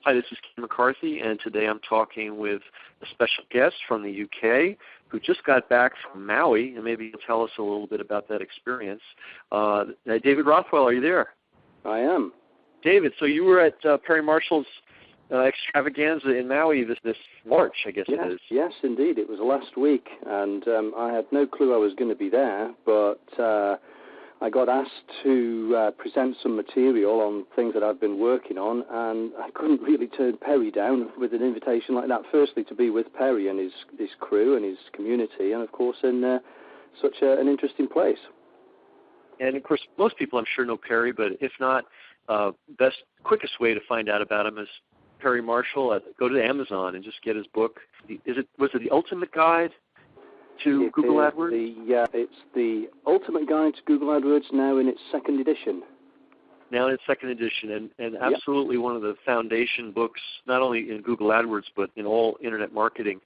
Hi, this is Ken McCarthy, and today I'm talking with a special guest from the UK who just got back from Maui, and maybe he'll tell us a little bit about that experience. David Rothwell, are you there? I am. David, so you were at Perry Marshall's extravaganza in Maui this March, I guess it is. Yes, indeed. It was last week, and I had no clue I was going to be there, but I got asked to present some material on things that I've been working on, and I couldn't really turn Perry down with an invitation like that. Firstly, to be with Perry and his crew and his community, and of course in such an interesting place. And of course, most people I'm sure know Perry, but if not, quickest way to find out about him is Perry Marshall. Go to Amazon and just get his book. Was it The Ultimate Guide to Google AdWords? It's the Ultimate Guide to Google AdWords, now in its second edition. Now in its second edition, and absolutely one of the foundation books, not only in Google AdWords, but in all internet marketing.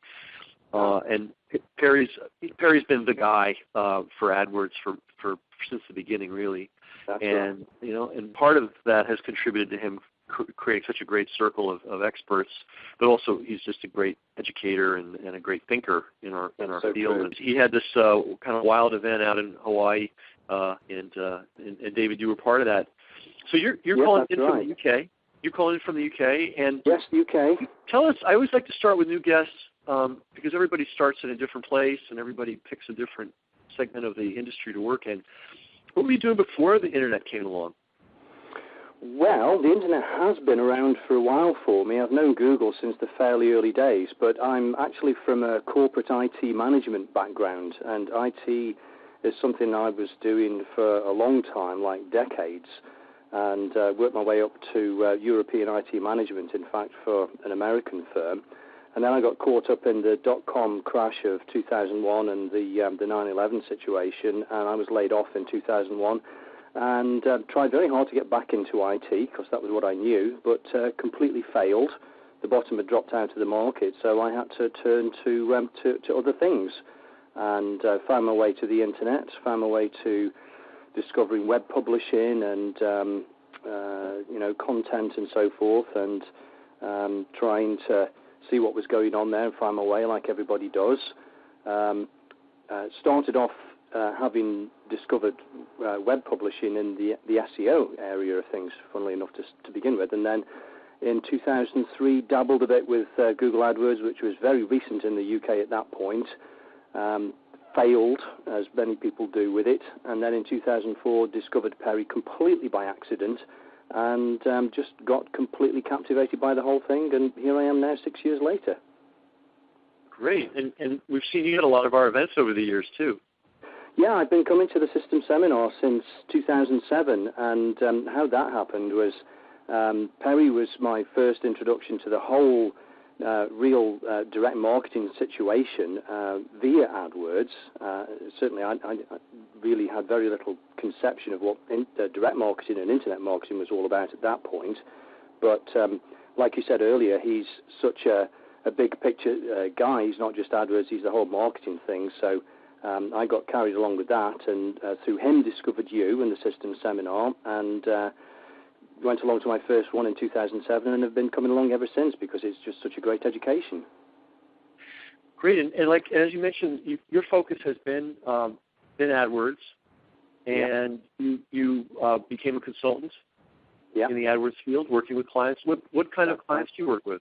And Perry's been the guy for AdWords for since the beginning, really. That's and right. And part of that has contributed to him creating such a great circle of experts, but also he's just a great educator and a great thinker in our field. True. And he had this kind of wild event out in Hawaii, and David, you were part of that. So you're calling in from the UK. You're calling in from the UK, and yes, UK. Tell us. I always like to start with new guests because everybody starts in a different place and everybody picks a different segment of the industry to work in. What were you doing before the internet came along? Well, the internet has been around for a while for me. I've known Google since the fairly early days, but I'm actually from a corporate IT management background, and IT is something I was doing for a long time, like decades, and worked my way up to European IT management, in fact, for an American firm. And then I got caught up in the dot-com crash of 2001 and the 9/11 situation, and I was laid off in 2001. And tried very hard to get back into IT because that was what I knew, but completely failed. The bottom had dropped out of the market, so I had to turn to other things, and found my way to the internet, found my way to discovering web publishing and content and so forth, and trying to see what was going on there and find my way like everybody does. Started off having discovered web publishing in the SEO area of things, funnily enough, to begin with. And then in 2003, dabbled a bit with Google AdWords, which was very recent in the UK at that point. Failed, as many people do with it. And then in 2004, discovered Perry completely by accident and just got completely captivated by the whole thing. And here I am now 6 years later. Great. And we've seen you at a lot of our events over the years, too. Yeah, I've been coming to the System Seminar since 2007, and how that happened was Perry was my first introduction to the whole real direct marketing situation via AdWords. Certainly, I really had very little conception of what direct marketing and internet marketing was all about at that point. But like you said earlier, he's such a big picture guy. He's not just AdWords, he's the whole marketing thing. So I got carried along with that, and through him discovered you and the System Seminar, and went along to my first one in 2007, and have been coming along ever since because it's just such a great education. Great, and like as you mentioned, your focus has been AdWords, and you became a consultant in the AdWords field, working with clients. What kind of clients do you work with?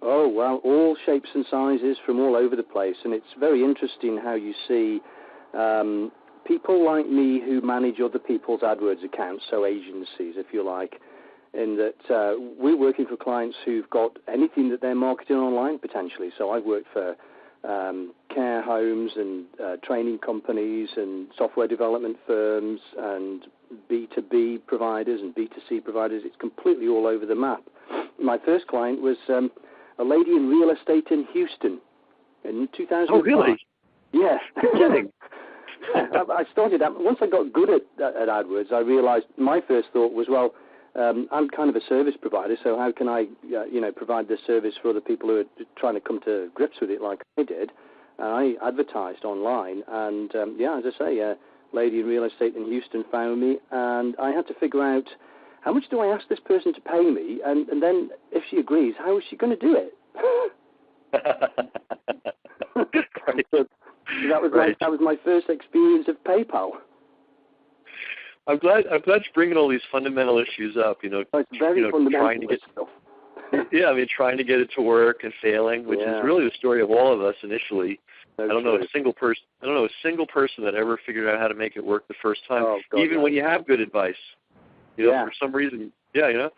Oh, well, all shapes and sizes from all over the place. And it's very interesting how you see people like me who manage other people's AdWords accounts, so agencies, if you like, in that we're working for clients who've got anything that they're marketing online, potentially. So I've worked for care homes and training companies and software development firms and B2B providers and B2C providers. It's completely all over the map. My first client was a lady in real estate in Houston in 2005. Oh, really? Yes. Kidding. I started out, once I got good at AdWords, I realized my first thought was, well, I'm kind of a service provider, so how can I, provide this service for other people who are trying to come to grips with it like I did? I advertised online, and as I say, a lady in real estate in Houston found me, and I had to figure out how much do I ask this person to pay me, and then if she agrees, how is she going to do it? Right. So that was my first experience of PayPal. I'm glad you're bringing all these fundamental issues up. It's very fundamental trying to get stuff. trying to get it to work and failing, which is really the story of all of us initially. So I don't know a single person that ever figured out how to make it work the first time, even when you have good advice. For some reason, And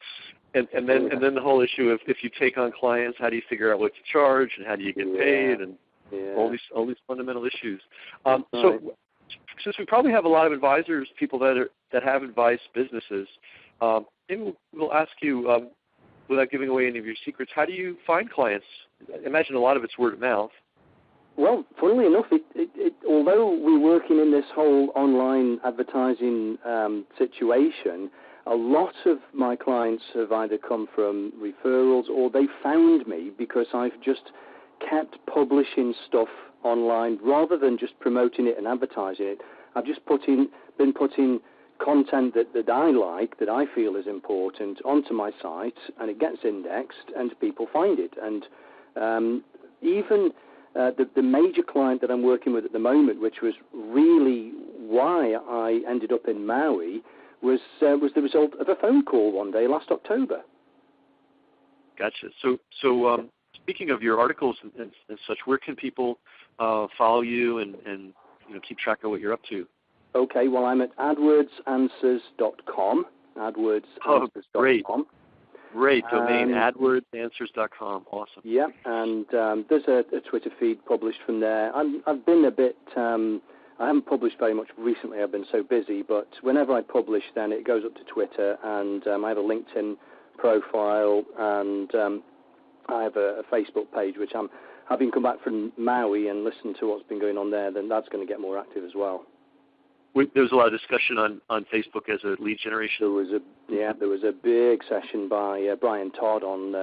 then the whole issue of if you take on clients, how do you figure out what to charge and how do you get paid and all these fundamental issues. So since we probably have a lot of advisors, people that have advice businesses, maybe we'll ask you, without giving away any of your secrets, how do you find clients? I imagine a lot of it's word of mouth. Well, funnily enough, although we're working in this whole online advertising situation, a lot of my clients have either come from referrals or they found me because I've just kept publishing stuff online rather than just promoting it and advertising it. I've just been putting content that I like, that I feel is important, onto my site, and it gets indexed and people find it. And even the major client that I'm working with at the moment, which was really why I ended up in Maui, was the result of a phone call one day last October. Gotcha. So speaking of your articles and such, where can people follow you and keep track of what you're up to? Okay, well, I'm at adwordsanswers.com. AdWordsAnswers.com. Great domain, AdWordsAnswers.com. Awesome. Yeah, and there's a Twitter feed published from there. I've been a bit. I haven't published very much recently. I've been so busy, but whenever I publish, then it goes up to Twitter, and I have a LinkedIn profile, and I have a Facebook page, which having come back from Maui and listened to what's been going on there, then that's going to get more active as well. There was a lot of discussion on Facebook as a lead generation. There was a big session by Brian Todd on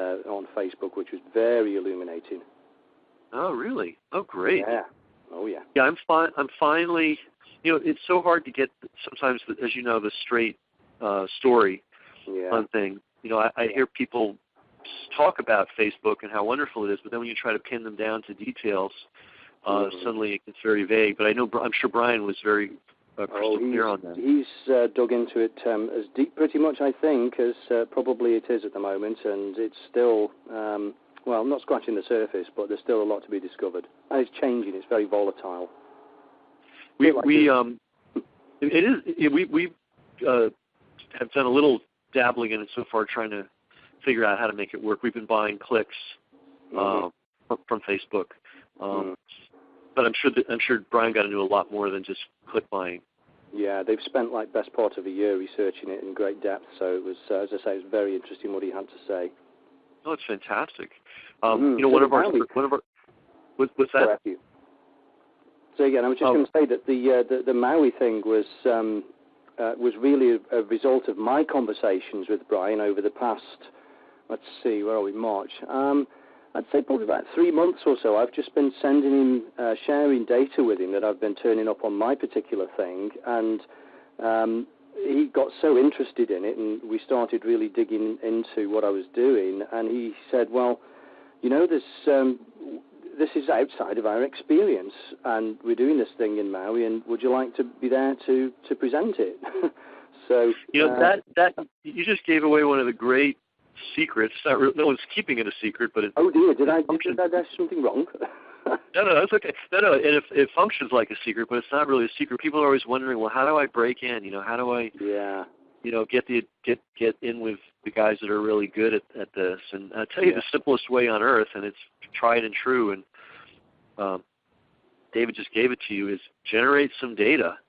Facebook, which was very illuminating. Oh, really? Oh, great. Yeah. Oh, yeah. Yeah, I'm finally, it's so hard to get sometimes, as you know, the straight story on things. I hear people talk about Facebook and how wonderful it is, but then when you try to pin them down to details, suddenly it gets very vague. But I'm sure Brian was very crystal clear on that. He's dug into it as deep, pretty much, I think, as probably it is at the moment, and it's still, not scratching the surface, but there's still a lot to be discovered. And it's changing. It's very volatile. We have done a little dabbling in it so far, trying to figure out how to make it work. We've been buying clicks from Facebook, but I'm sure Brian got into a lot more than just click buying. Yeah, they've spent best part of a year researching it in great depth. So it was, as I say, it was very interesting what he had to say. Oh, it's fantastic. One of our what's that? So again, I was just going to say that the Maui thing was really a result of my conversations with Brian over the past, let's see, where are we, March? I'd say probably about 3 months or so. I've just been sending him, sharing data with him that I've been turning up on my particular thing, and he got so interested in it, and we started really digging into what I was doing, and he said, well, this is outside of our experience, and we're doing this thing in Maui, and would you like to be there to present it? So that you just gave away one of the great secrets. No one's keeping it a secret, but oh dear, did I do something wrong? No, that's okay. No, and it functions like a secret, but it's not really a secret. People are always wondering, well, how do I break in? How do I, get in with the guys that are really good at this? And I'll tell you the simplest way on earth, and it's tried and true. And David just gave it to you: is generate some data.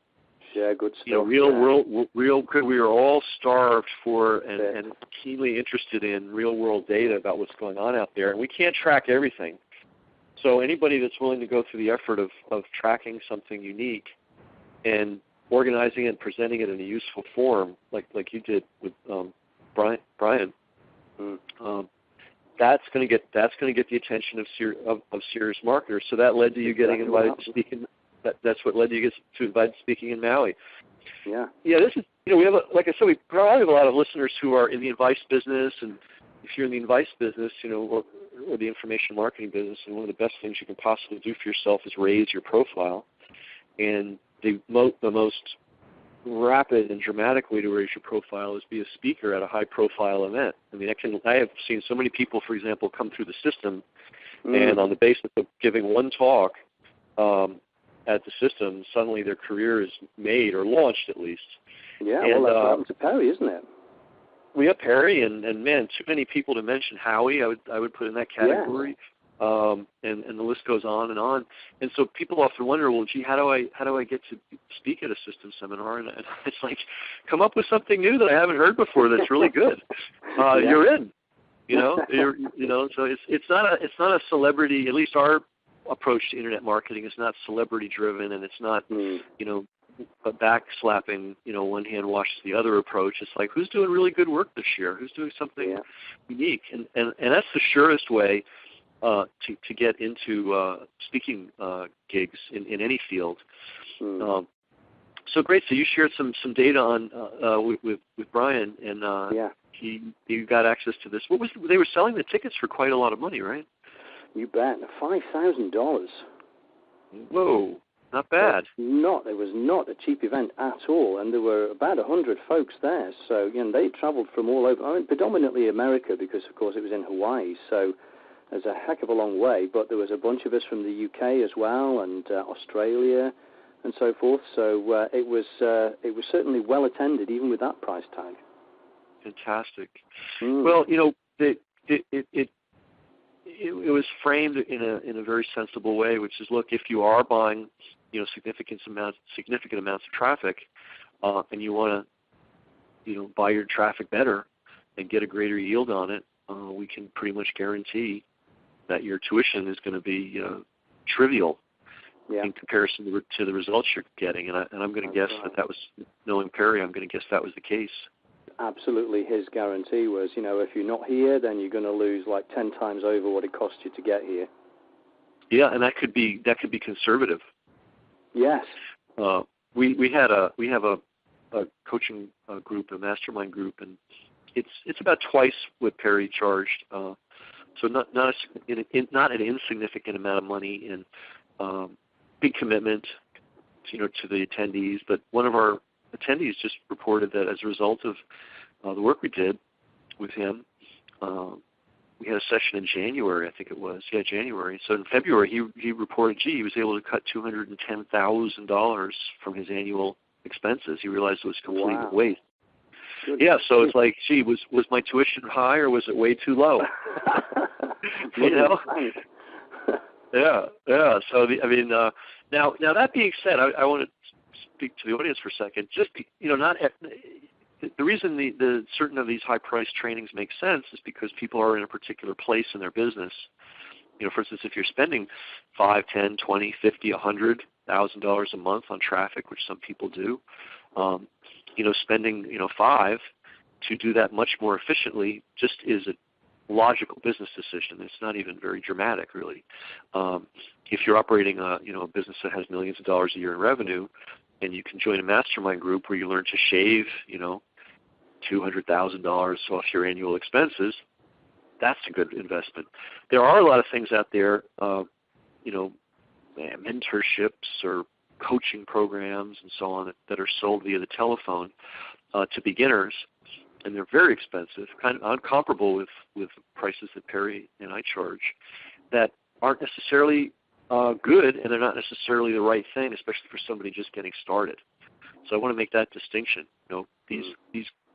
Yeah, good stuff. We are all starved for and keenly interested in real-world data about what's going on out there, and we can't track everything. So anybody that's willing to go through the effort of tracking something unique and organizing it and presenting it in a useful form, like you did with Brian, that's going to get the attention of serious marketers. So that led to you getting invited to speak in. That's what led you to invited speaking in Maui. Yeah. This is we have like I said, we probably have a lot of listeners who are in the advice business and if you're in the advice business, or the information marketing business, and one of the best things you can possibly do for yourself is raise your profile. And the most rapid and dramatic way to raise your profile is be a speaker at a high-profile event. I mean, I have seen so many people, for example, come through the system, and on the basis of giving one talk at the system, suddenly their career is made or launched at least. Yeah, well, that's what happened to Perry, isn't it? We have Perry, and man, too many people to mention. Howie, I would put in that category, and the list goes on and on. And so people often wonder, well, gee, how do I get to speak at a system seminar? And it's like, come up with something new that I haven't heard before that's really good. You're in, So it's not a celebrity. At least our approach to internet marketing is not celebrity driven, and it's not a backslapping, one hand washes the other approach. It's like, who's doing really good work this year? Who's doing something unique? And that's the surest way to get into speaking gigs in any field. So great. So you shared some data on with Brian, and he got access to this. They were selling the tickets for quite a lot of money, right? You bet. $5,000. Whoa. Not bad. It was not a cheap event at all, and there were about 100 folks there. So, they traveled from all over, predominantly America, because, of course, it was in Hawaii, so there's a heck of a long way. But there was a bunch of us from the UK as well, and Australia, and so forth. So it was certainly well attended, even with that price tag. Fantastic. Well, it was framed in a very sensible way, which is, look, if you are buying significant amounts of traffic, and you want to buy your traffic better and get a greater yield on it, we can pretty much guarantee that your tuition is going to be trivial in comparison to the results you're getting. And I'm going to guess that was, knowing Perry, I'm going to guess that was the case. Absolutely, his guarantee was, if you're not here, then you're going to lose like 10 times over what it cost you to get here. Yeah, and that could be conservative. Yes. We have a coaching group, a mastermind group, and it's about twice what Perry charged. So not an insignificant amount of money, and big commitment, to the attendees. But one of our attendees just reported that as a result of the work we did with him, we had a session in January, I think it was. Yeah, January. So in February, he reported, he was able to cut $210,000 from his annual expenses. He realized it was complete waste. Good. Yeah, so it's like, was my tuition high or was it way too low? Yeah. So now that being said, I want to speak to the audience for a second. Just the reason the certain of these high-priced trainings make sense is because people are in a particular place in their business. For instance, if you're spending $5, $10, $20, $50, $100,000 a month on traffic, which some people do, spending $5 to do that much more efficiently just is a logical business decision. It's not even very dramatic, really. If you're operating a business that has millions of dollars a year in revenue, and you can join a mastermind group where you learn to shave, $200,000 off your annual expenses, that's a good investment. There are a lot of things out there, mentorships or coaching programs and so on that are sold via the telephone to beginners, and they're very expensive, kind of uncomparable with prices that Perry and I charge, that aren't necessarily good, and they're not necessarily the right thing, especially for somebody just getting started. So I want to make that distinction.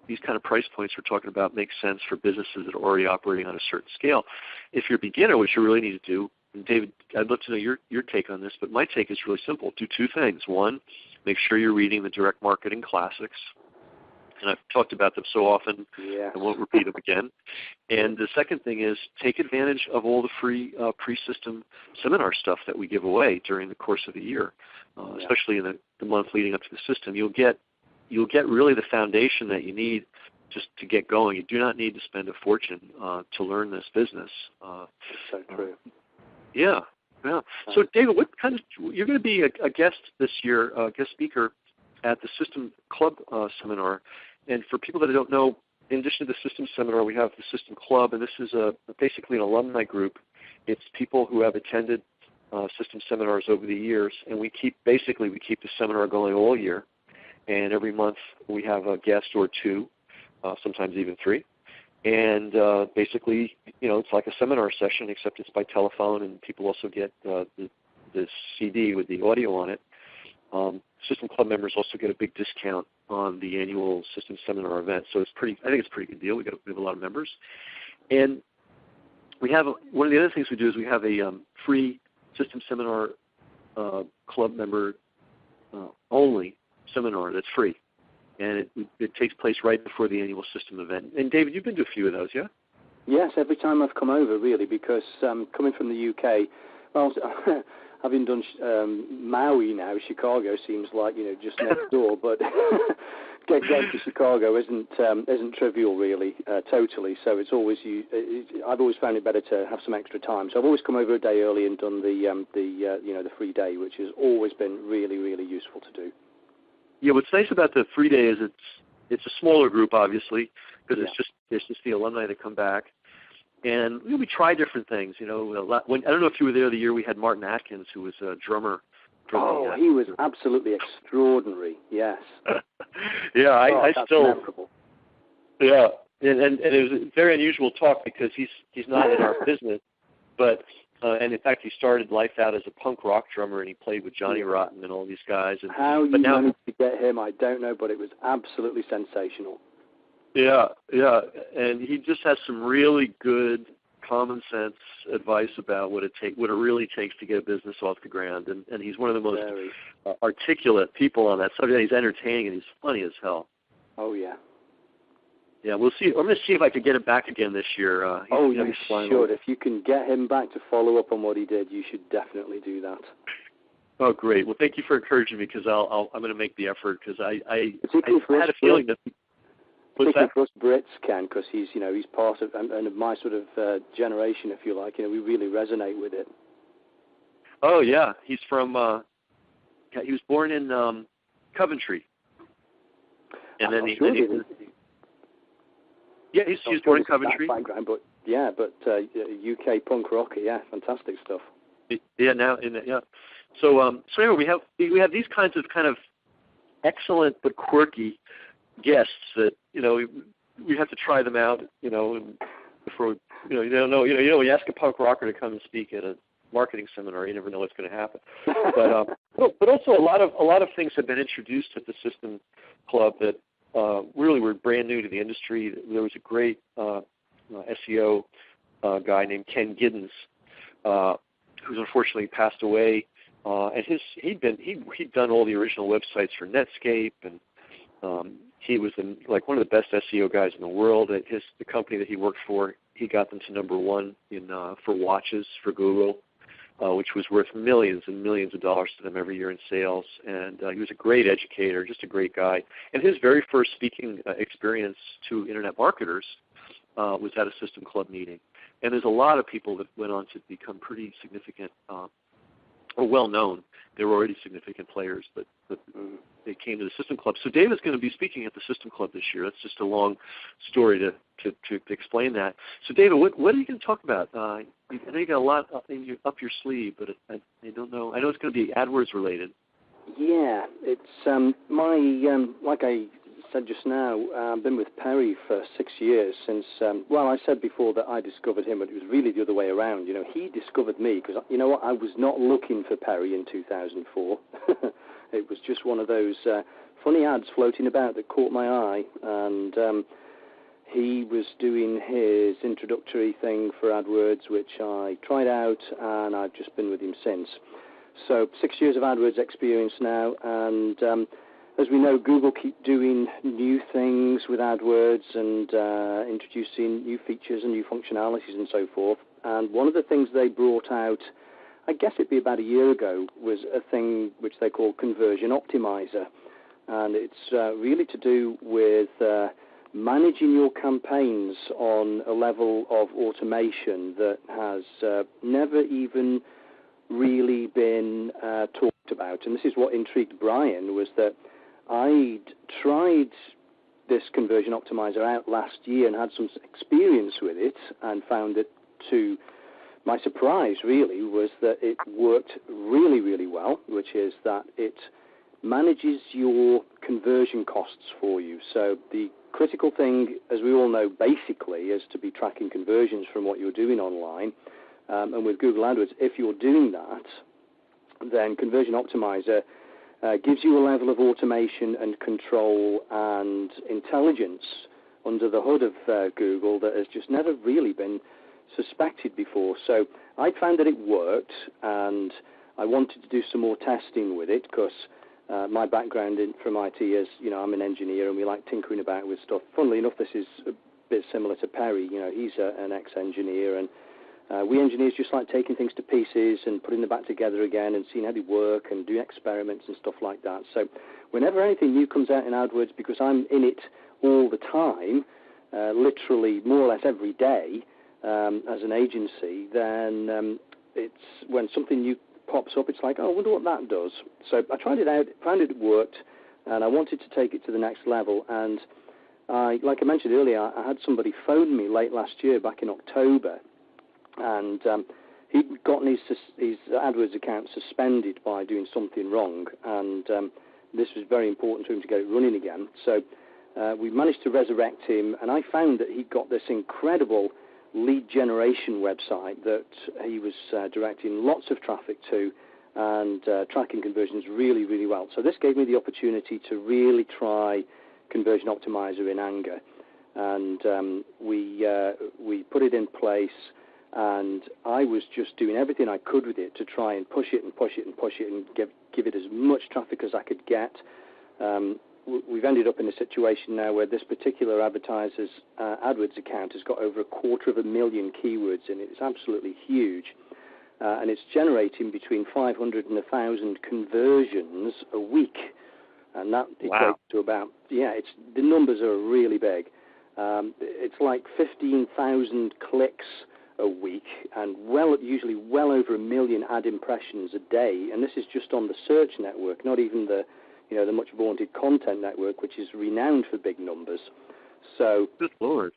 These kind of price points we're talking about make sense for businesses that are already operating on a certain scale. If you're a beginner, what you really need to do, and David, I'd love to know your take on this, but my take is really simple. Do two things. One, make sure you're reading the direct marketing classics. And I've talked about them so often, I won't repeat them again. And the second thing is take advantage of all the free pre-system seminar stuff that we give away during the course of the year, especially in the month leading up to the system. You'll get really the foundation that you need just to get going. You do not need to spend a fortune to learn this business. So true. Yeah. So, David, you're going to be a guest this year, guest speaker at the System Club seminar. And for people that don't know, in addition to the system seminar, we have the system club, and this is basically an alumni group. It's people who have attended system seminars over the years, and we keep the seminar going all year. And every month we have a guest or two, sometimes even three. And basically, it's like a seminar session, except it's by telephone, and people also get the CD with the audio on it. System club members also get a big discount on the annual system seminar event. So I think it's a pretty good deal. We have a lot of members. And we have one of the other things we do is we have a free system seminar club member only seminar that's free. And it takes place right before the annual system event. And David, you've been to a few of those, yeah? Yes, every time I've come over, really, because coming from the UK, well, having done Maui now, Chicago seems like just next door, but getting to Chicago isn't trivial, really, totally. So it's always I've always found it better to have some extra time. So I've always come over a day early and done the free day, which has always been really, really useful to do. Yeah, what's nice about the free day is it's a smaller group, obviously, because it's just the alumni that come back, and we try different things. I don't know if you were there the year we had Martin Atkins, who was a drummer. He was absolutely extraordinary. Yes. Yeah, I still. Memorable. Yeah, and it was a very unusual talk because he's not in our business, but. And in fact, he started life out as a punk rock drummer, and he played with Johnny Rotten and all these guys. How you managed to get him, I don't know, but it was absolutely sensational. Yeah, and he just has some really good common sense advice about what it really takes to get a business off the ground. And he's one of the most articulate people on that subject. He's entertaining and he's funny as hell. Oh yeah. Yeah, we'll see. I'm going to see if I could get him back again this year. You should. If you can get him back to follow up on what he did, you should definitely do that. Oh, great. Well, thank you for encouraging me, because I'm going to make the effort, because I had a feeling that. Particularly for us Brits, Ken, because he's part of and my sort of generation, if you like. We really resonate with it. Oh yeah, he's from. He was born in Coventry, and then he he was born in Coventry. Background, but UK punk rock, fantastic stuff. So anyway, we have these kinds of excellent but quirky guests that we have to try them out. And before you don't know. When you ask a punk rocker to come and speak at a marketing seminar, you never know what's going to happen. But also a lot of things have been introduced at the System Club that. Really were brand new to the industry. There was a great SEO guy named Ken Giddens, who's unfortunately passed away. And he'd done all the original websites for Netscape, and he was one of the best SEO guys in the world. At the company that he worked for, he got them to #1 for watches for Google. Which was worth millions and millions of dollars to them every year in sales. And he was a great educator, just a great guy. And his very first speaking experience to Internet marketers was at a System Club meeting. And there's a lot of people that went on to become pretty significant or well-known. They were already significant players, but they came to the System Club. So David's going to be speaking at the System Club this year. That's just a long story to explain that. So David, what are you going to talk about? I know you got a lot up your sleeve, but I don't know. I know it's going to be AdWords related. Yeah, it's like I said just now, I've been with Perry for 6 years since, I said before that I discovered him, but it was really the other way around. He discovered me because, I was not looking for Perry in 2004. It was just one of those funny ads floating about that caught my eye, and he was doing his introductory thing for AdWords, which I tried out, and I've just been with him since. So 6 years of AdWords experience now, and as we know, Google keep doing new things with AdWords and introducing new features and new functionalities and so forth. And one of the things they brought out, I guess it'd be about a year ago, was a thing which they call Conversion Optimizer. And it's really to do with managing your campaigns on a level of automation that has never even really been talked about. And this is what intrigued Brian, was that I'd tried this conversion optimizer out last year and had some experience with it, and found that, to my surprise really, was that it worked really, really well, which is that it manages your conversion costs for you. So the critical thing, as we all know, basically, is to be tracking conversions from what you're doing online. And with Google AdWords, if you're doing that, then Conversion Optimizer gives you a level of automation and control and intelligence under the hood of Google that has just never really been suspected before. So I found that it worked, and I wanted to do some more testing with it, because my background from IT is, I'm an engineer, and we like tinkering about with stuff. Funnily enough, this is a bit similar to Perry. He's an ex-engineer, and we engineers just like taking things to pieces and putting them back together again and seeing how they work and doing experiments and stuff like that. So whenever anything new comes out in AdWords, because I'm in it all the time, literally more or less every day as an agency, then it's when something new pops up, it's like, oh, I wonder what that does. So I tried it out, found it worked, and I wanted to take it to the next level. And like I mentioned earlier, I had somebody phone me late last year, back in October, and he'd gotten his AdWords account suspended by doing something wrong, and this was very important to him to get it running again. So we managed to resurrect him, and I found that he'd got this incredible lead generation website that he was directing lots of traffic to and tracking conversions really, really well. So this gave me the opportunity to really try Conversion Optimizer in anger, and we put it in place. And I was just doing everything I could with it to try and push it and push it and push it and give it as much traffic as I could get. We've ended up in a situation now where this particular advertiser's AdWords account has got over 250,000 keywords in it. It's absolutely huge. And it's generating between 500 and 1,000 conversions a week. And that equates to about, the numbers are really big. It's like 15,000 clicks a week, and usually well over 1 million ad impressions a day, and this is just on the search network, not even the much vaunted content network, which is renowned for big numbers. So, good Lord,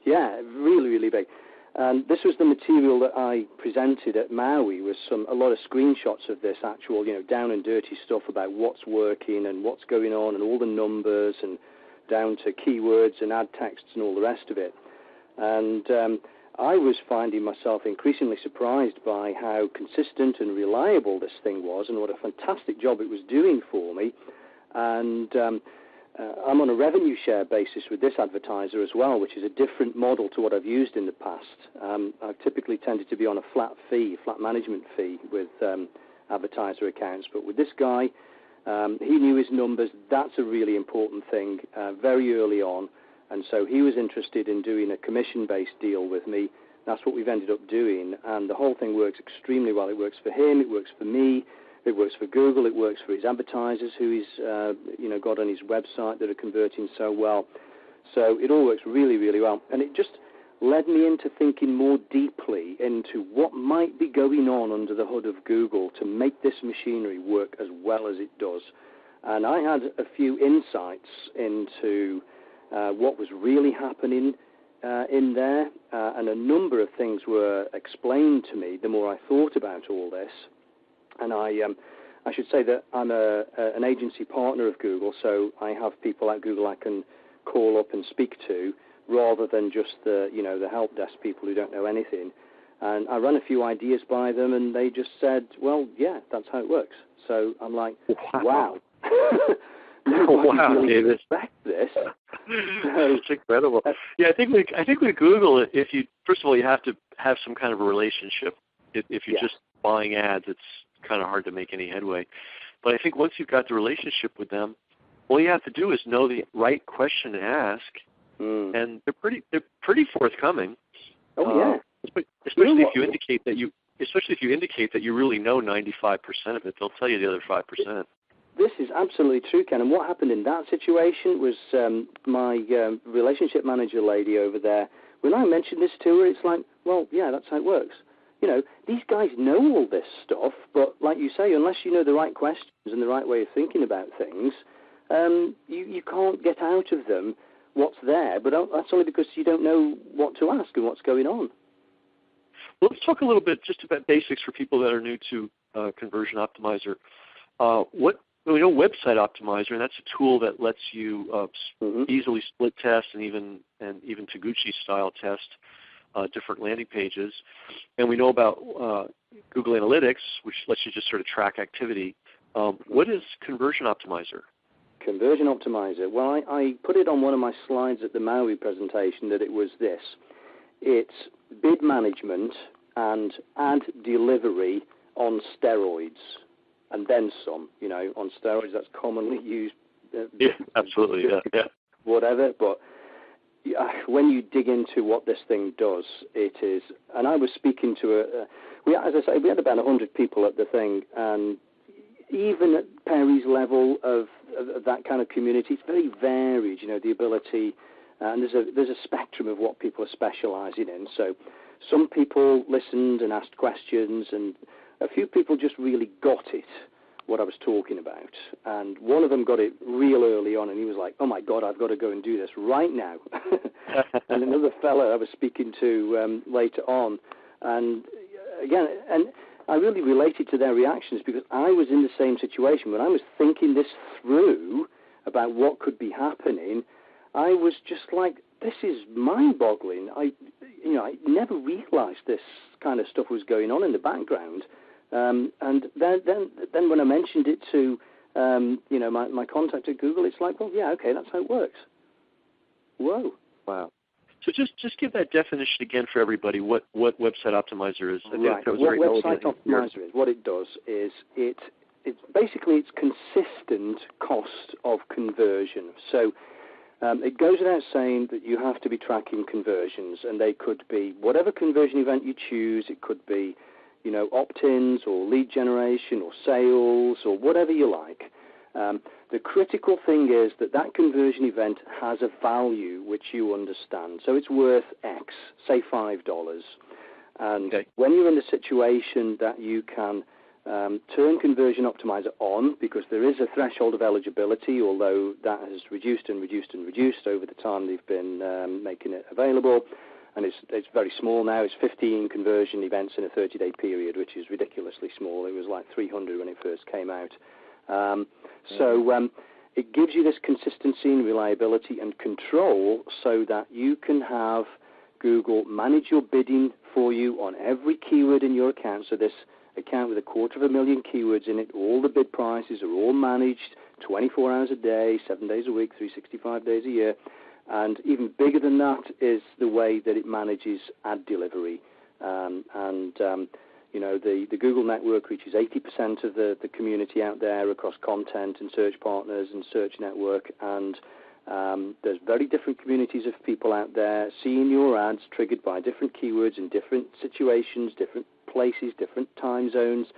yeah, really, really big. And this was the material that I presented at Maui, with a lot of screenshots of this actual, down and dirty stuff about what's working and what's going on, and all the numbers, and down to keywords and ad texts and all the rest of it. And I was finding myself increasingly surprised by how consistent and reliable this thing was, and what a fantastic job it was doing for me. And I'm on a revenue share basis with this advertiser as well, which is a different model to what I've used in the past. I've typically tended to be on a flat management fee with advertiser accounts, but with this guy, he knew his numbers. That's a really important thing very early on. And so he was interested in doing a commission-based deal with me. That's what we've ended up doing. And the whole thing works extremely well. It works for him. It works for me. It works for Google. It works for his advertisers who he's got on his website that are converting so well. So it all works really, really well. And it just led me into thinking more deeply into what might be going on under the hood of Google to make this machinery work as well as it does. And I had a few insights into what was really happening in there, and a number of things were explained to me the more I thought about all this. And I should say that I'm an agency partner of Google, so I have people at Google I can call up and speak to, rather than just the help desk people who don't know anything. And I ran a few ideas by them, and they just said, well, yeah, that's how it works. So I'm like, wow. Wow, really David. Expect this. It's incredible. Yeah, I think with Google, if you first of all, you have to have some kind of a relationship. If you're just buying ads, it's kind of hard to make any headway. But I think once you've got the relationship with them, all you have to do is know the right question to ask, and they're pretty forthcoming. Oh yeah. Especially if you indicate that you really know 95% of it, they'll tell you the other 5%. This is absolutely true, Ken. And what happened in that situation was my relationship manager lady over there, when I mentioned this to her, it's like, well, yeah, that's how it works. These guys know all this stuff, but like you say, unless you know the right questions and the right way of thinking about things, you can't get out of them what's there, but that's only because you don't know what to ask and what's going on. Well, let's talk a little bit just about basics for people that are new to Conversion Optimizer. We know Website Optimizer, and that's a tool that lets you easily split test and even Taguchi style test different landing pages. And we know about Google Analytics, which lets you just sort of track activity. What is Conversion Optimizer? Conversion Optimizer. Well, I put it on one of my slides at the Maui presentation that it was this. It's bid management and ad delivery on steroids, and then some. On steroids, that's commonly used. Yeah, absolutely, yeah. Whatever, but when you dig into what this thing does, it is. And I was speaking to we had about 100 people at the thing, and even at Perry's level of that kind of community, it's very varied. The ability, and there's a spectrum of what people are specialising in. So some people listened and asked questions, and a few people just really got it, what I was talking about. And one of them got it real early on, and he was like, "Oh my God, I've got to go and do this right now." And another fella I was speaking to later on, and again, and I really related to their reactions because I was in the same situation. When I was thinking this through about what could be happening, I was just like, this is mind-boggling. I never realized this kind of stuff was going on in the background. And then when I mentioned it to my contact at Google, it's like, well, yeah, okay, that's how it works. Whoa. Wow. So just give that definition again for everybody, what Website Optimizer is. Right. What Website Optimizer is, what it does is it's basically it's consistent cost of conversion. So it goes without saying that you have to be tracking conversions, and they could be whatever conversion event you choose. It could be, opt-ins or lead generation or sales or whatever you like. The critical thing is that conversion event has a value which you understand. So it's worth X, say $5. And when you're in the situation that you can turn Conversion Optimizer on, because there is a threshold of eligibility, although that has reduced and reduced and reduced over the time they've been making it available. And it's very small now. It's 15 conversion events in a 30-day period, which is ridiculously small. It was like 300 when it first came out. So it gives you this consistency and reliability and control so that you can have Google manage your bidding for you on every keyword in your account. So this account with 250,000 keywords in it, all the bid prices are all managed 24 hours a day, 7 days a week, 365 days a year. And even bigger than that is the way that it manages ad delivery. The Google network reaches 80% of the community out there across content and search partners and search network. And there's very different communities of people out there seeing your ads triggered by different keywords in different situations, different places, different time zones,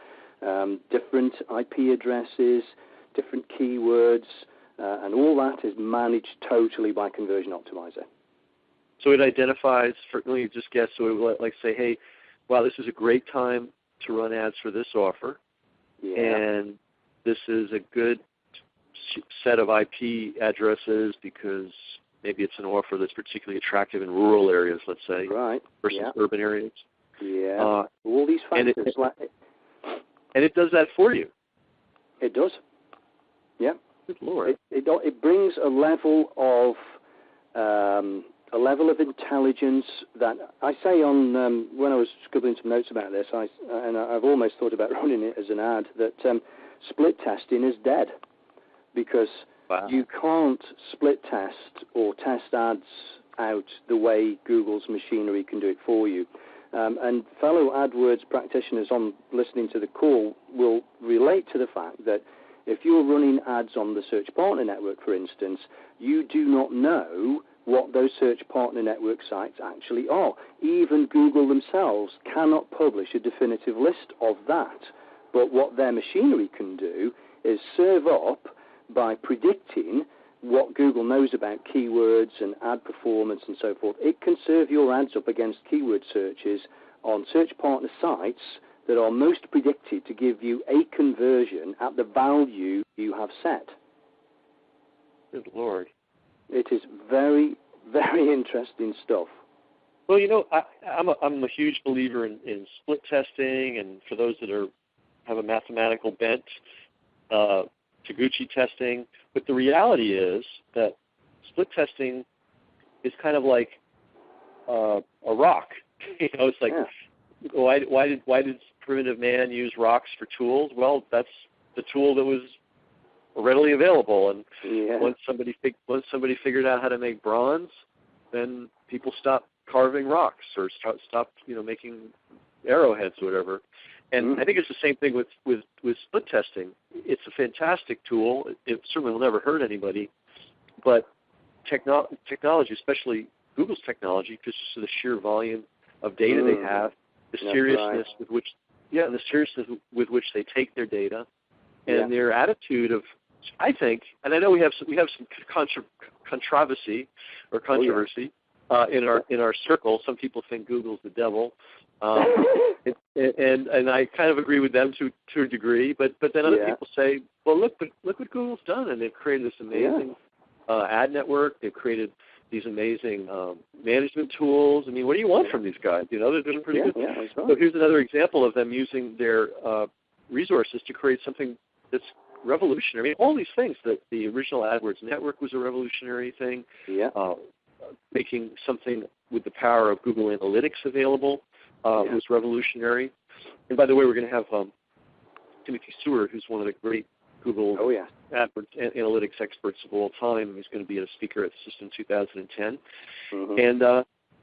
different IP addresses, different keywords. And all that is managed totally by Conversion Optimizer. So it identifies, let me just guess, so it will say, hey, wow, this is a great time to run ads for this offer, and this is a good set of IP addresses because maybe it's an offer that's particularly attractive in rural areas, let's say, versus urban areas. Yeah, all these factors. And it does that for you. It does. Yeah. Good Lord. It brings a level of intelligence that I say on when I was scribbling some notes about this, I've almost thought about running it as an ad, that split testing is dead because you can't split test or test ads out the way Google's machinery can do it for you. And fellow AdWords practitioners listening to the call will relate to the fact that if you're running ads on the Search Partner Network, for instance, you do not know what those Search Partner Network sites actually are. Even Google themselves cannot publish a definitive list of that. But what their machinery can do is serve up by predicting what Google knows about keywords and ad performance and so forth. It can serve your ads up against keyword searches on Search Partner sites that are most predicted to give you a conversion at the value you have set. Good Lord. It is very, very interesting stuff. Well, I'm a huge believer in split testing, and for those that have a mathematical bent, Taguchi testing. But the reality is that split testing is kind of like a rock. It's like, why did primitive man use rocks for tools? Well, that's the tool that was readily available, and once somebody figured out how to make bronze, then people stopped carving rocks or stopped making arrowheads or whatever. And I think it's the same thing with split testing. It's a fantastic tool. It certainly will never hurt anybody, but technology, especially Google's technology, because of the sheer volume of data they have, the seriousness with which they take their data, and their attitude of, I think, and I know we have some controversy in our circle. Some people think Google's the devil, and I kind of agree with them to a degree. But then other people say, well, look what Google's done, and they've created this amazing ad network. They've created these amazing management tools. I mean, what do you want from these guys? They're doing pretty good. Yeah, that's right. So here's another example of them using their resources to create something that's revolutionary. I mean, all these things. That the original AdWords network was a revolutionary thing. Yeah. Making something with the power of Google Analytics available was revolutionary. And by the way, we're going to have Timothy Stewart, who's one of the great Google AdWords Analytics experts of all time. He's going to be a speaker at System 2010. And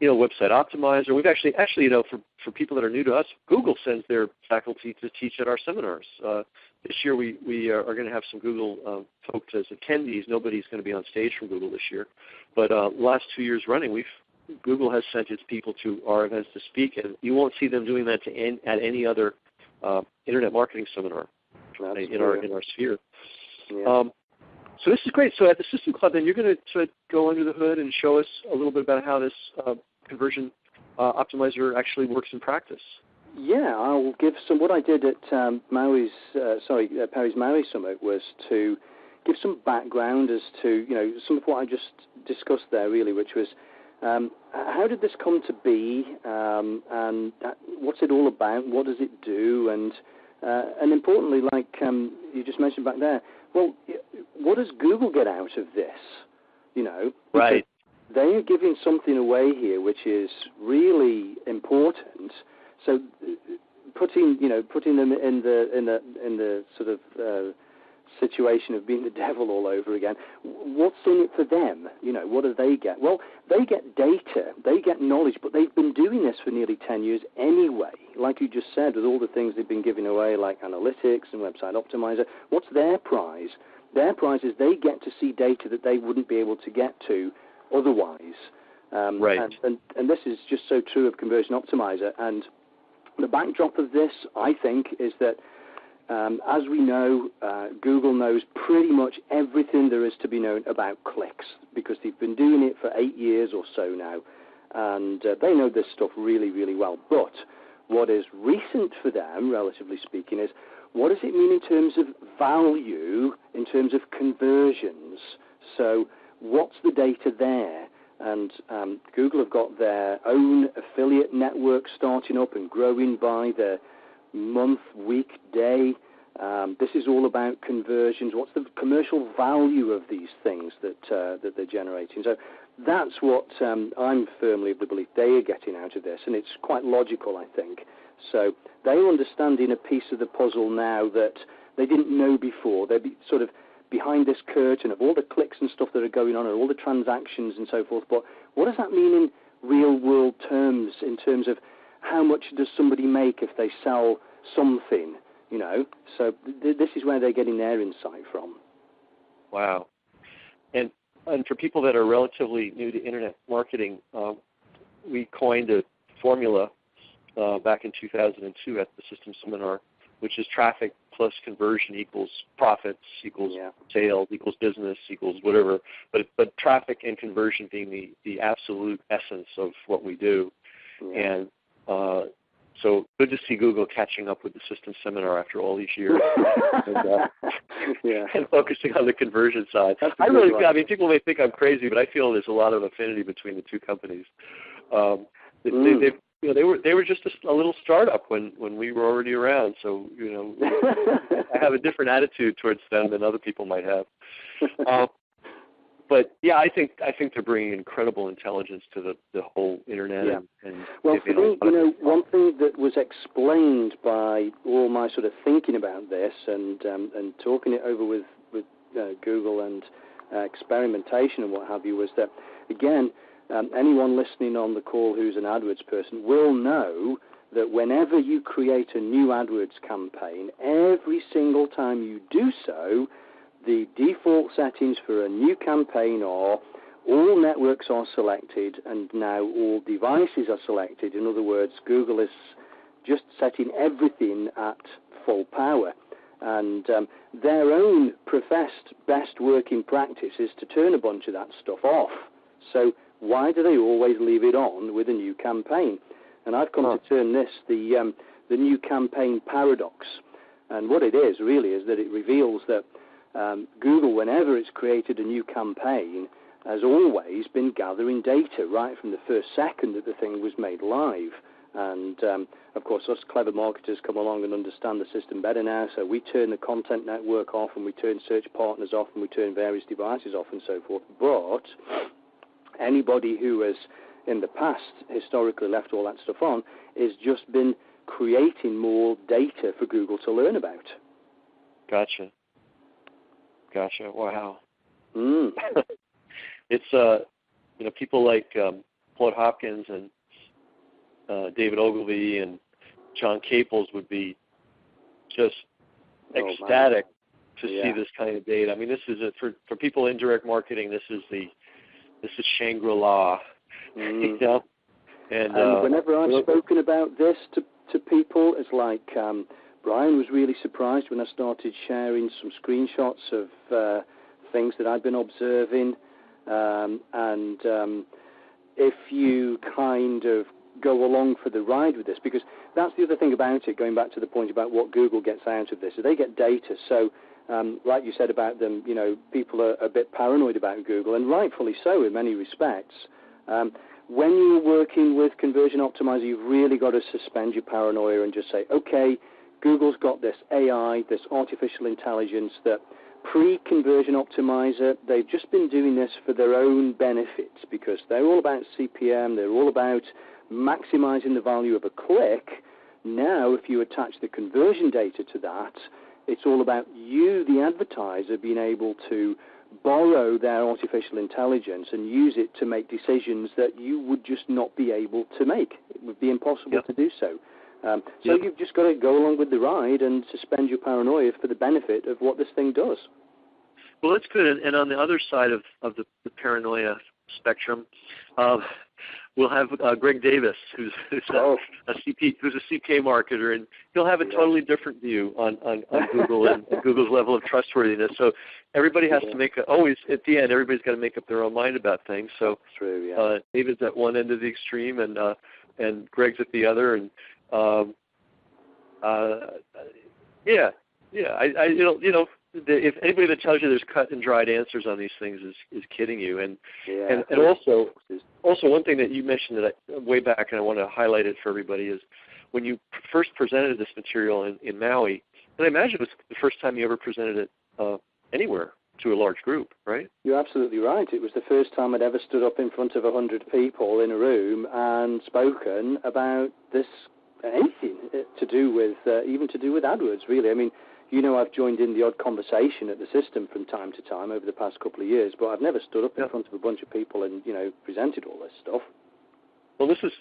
Website Optimizer. We've actually, for people that are new to us, Google sends their faculty to teach at our seminars. This year we are going to have some Google folks as attendees. Nobody's going to be on stage from Google this year. But last 2 years running, Google has sent its people to our events to speak, and you won't see them doing that at any other internet marketing seminar in our sphere. Yeah. So this is great. So at the System Club, then you're going to sort of go under the hood and show us a little bit about how this conversion optimizer actually works in practice. Yeah, I'll give some. What I did at Paris Maui Summit was to give some background as to some of what I just discussed there, really, which was how did this come to be, and what's it all about? What does it do? And importantly, like you just mentioned back there, well, what does Google get out of this? Right. They are giving something away here which is really important. So putting them in the sort of situation of being the devil all over again. What's in it for them? What do they get? Well, they get data, they get knowledge, but they've been doing this for nearly 10 years anyway. Like you just said, with all the things they've been giving away, like analytics and Website Optimizer, what's their prize? Their prize is they get to see data that they wouldn't be able to get to otherwise. Right. And this is just so true of Conversion Optimizer. And the backdrop of this, I think, is that as we know, Google knows pretty much everything there is to be known about clicks because they've been doing it for 8 years or so now, and they know this stuff really, really well. But what is recent for them, relatively speaking, is what does it mean in terms of value, in terms of conversions? So what's the data there? And Google have got their own affiliate network starting up and growing by the month, week, day. This is all about conversions. What's the commercial value of these things that they're generating? So that's what I'm firmly of the belief they are getting out of this, and it's quite logical, I think. So they're understanding a piece of the puzzle now that they didn't know before. They're sort of behind this curtain of all the clicks and stuff that are going on and all the transactions and so forth. But what does that mean in real-world terms, in terms of how much does somebody make if they sell something, So this is where they're getting their insight from. Wow. And for people that are relatively new to internet marketing, we coined a formula back in 2002 at the System Seminar, which is traffic plus conversion equals profits, equals sales, equals business, equals whatever. But traffic and conversion being the absolute essence of what we do. Yeah. And So good to see Google catching up with the system seminar after all these years and focusing on the conversion side. I mean, people may think I'm crazy, but I feel there's a lot of affinity between the two companies. They were just a little startup when we were already around. So I have a different attitude towards them than other people might have. But yeah, I think they're bringing incredible intelligence to the whole internet. Yeah. And well, for me, one thing that was explained by all my sort of thinking about this and talking it over with Google and experimentation and what have you was that, again, anyone listening on the call who's an AdWords person will know that whenever you create a new AdWords campaign, every single time you do so, the default settings for a new campaign are all networks are selected and now all devices are selected. In other words, Google is just setting everything at full power. And their own professed best working practice is to turn a bunch of that stuff off. So why do they always leave it on with a new campaign? And I've come to term this the new campaign paradox. And what it is really is that it reveals that Google, whenever it's created a new campaign, has always been gathering data right from the first second that the thing was made live. And, of course, us clever marketers come along and understand the system better now, so we turn the content network off and we turn search partners off and we turn various devices off and so forth. But anybody who has, in the past, historically left all that stuff on, has just been creating more data for Google to learn about. Gotcha. Wow. It's people like Claude Hopkins and David Ogilvy and John Caples would be just ecstatic to see this kind of data. I mean, this is for people in direct marketing. This is Shangri-La. And whenever I've spoken about this to people, it's like. Brian was really surprised when I started sharing some screenshots of things that I'd been observing. If you kind of go along for the ride with this, because that's the other thing about it, going back to the point about what Google gets out of this, is they get data. So like you said about them, people are a bit paranoid about Google, and rightfully so in many respects. When you're working with Conversion Optimizer, you've really got to suspend your paranoia and just say, okay, Google's got this AI, this artificial intelligence that pre-Conversion Optimizer, they've just been doing this for their own benefits because they're all about CPM, they're all about maximizing the value of a click. Now, if you attach the conversion data to that, it's all about you, the advertiser, being able to borrow their artificial intelligence and use it to make decisions that you would just not be able to make. It would be impossible to do so. So you've just got to go along with the ride and suspend your paranoia for the benefit of what this thing does. Well, that's good. And on the other side of the paranoia spectrum, we'll have Greg Davis, who's a CPA marketer, and he'll have a totally different view on Google and Google's level of trustworthiness. So everybody has to always at the end, everybody's got to make up their own mind about things. So David's at one end of the extreme, and Greg's at the other, and if anybody that tells you there's cut and dried answers on these things is kidding you. And also one thing that you mentioned way back, and I want to highlight it for everybody, is when you first presented this material in Maui, and I imagine it was the first time you ever presented it anywhere to a large group, right? You're absolutely right. It was the first time I'd ever stood up in front of 100 people in a room and spoken about this. Anything to do with, even to do with AdWords, really. I mean, I've joined in the odd conversation at the system from time to time over the past couple of years, but I've never stood up in front of a bunch of people and, presented all this stuff. Well, this is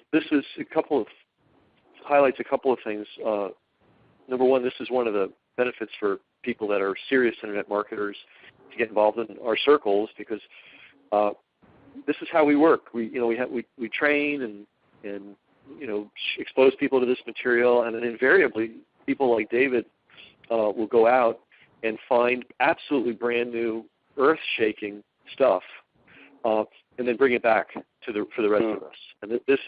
highlights a couple of things. Number one, this is one of the benefits for people that are serious internet marketers to get involved in our circles, because this is how we work. We train and expose people to this material, and then invariably people like David will go out and find absolutely brand new, earth-shaking stuff, and then bring it back for the rest of us. And this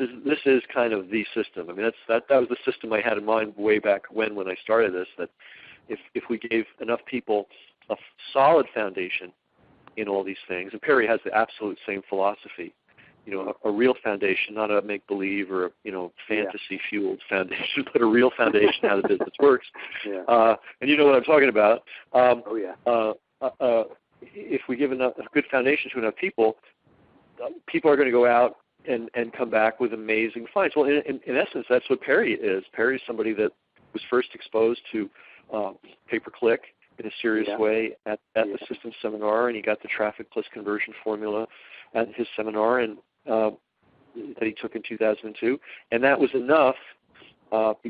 is kind of the system. I mean, that was the system I had in mind way back when I started this. That if we gave enough people a solid foundation in all these things, and Perry has the absolute same philosophy. A real foundation, not a make-believe or fantasy-fueled foundation, but a real foundation how the business works. Yeah. And you know what I'm talking about. If we give a good foundation to enough people, people are going to go out and come back with amazing finds. Well, in essence, that's what Perry is. Perry is somebody that was first exposed to pay-per-click in a serious way at the systems seminar, and he got the traffic plus conversion formula at his seminar, and that he took in 2002, and that was enough